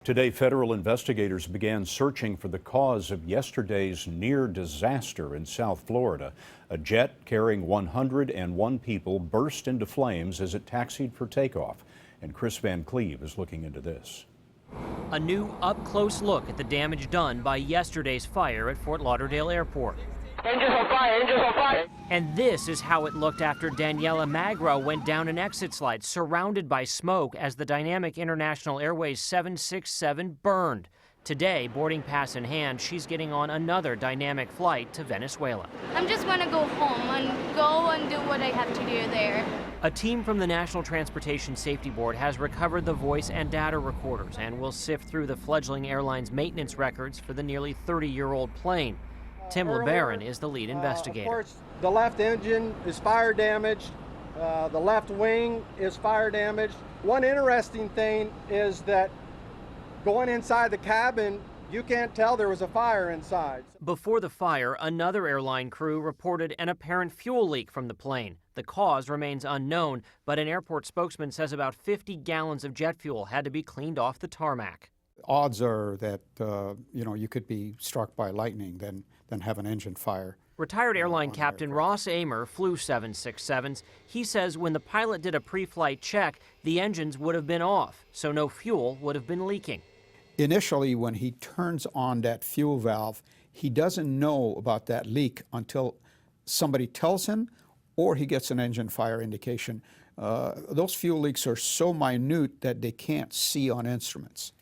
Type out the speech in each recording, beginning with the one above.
Today, federal investigators began searching for the cause of yesterday's near disaster in South Florida. A jet carrying 101 people burst into flames as it taxied for takeoff. And Kris Van Cleave is looking into this. A new up-close look at the damage done by yesterday's fire at Fort Lauderdale Airport. Engines on fire, engines on fire. And this is how it looked after Daniela Magro went down an exit slide surrounded by smoke as the dynamic International Airways 767 burned. Today, boarding pass in hand, she's getting on another dynamic flight to Venezuela. I'm just going to go home and go and do what I have to do there. A team from the National Transportation Safety Board has recovered the voice and data recorders and will sift through the fledgling airline's maintenance records for the nearly 30-year-old plane. Tim LeBaron is the lead investigator. Of course, the left engine is fire damaged. The left wing is fire damaged. One interesting thing is that going inside the cabin, you can't tell there was a fire inside. Before the fire, another airline crew reported an apparent fuel leak from the plane. The cause remains unknown, but an airport spokesman says about 50 gallons of jet fuel had to be cleaned off the tarmac. Odds are that you could be struck by lightning than have an engine fire. Retired airline captain Ross Amer flew 767s. He says when the pilot did a pre-flight check, the engines would have been off, so no fuel would have been leaking. Initially, when he turns on that fuel valve, he doesn't know about that leak until somebody tells him or he gets an engine fire indication. Those fuel leaks are so minute that they can't see on instruments.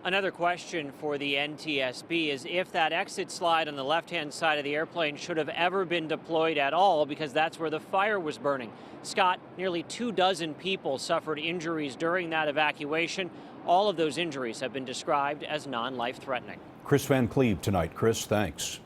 Another question for the NTSB is if that exit slide on the left-hand side of the airplane should have ever been deployed at all, because that's where the fire was burning. Scott, nearly 24 people suffered injuries during that evacuation. All of those injuries have been described as non-life-threatening. Kris Van Cleave tonight. Kris, thanks.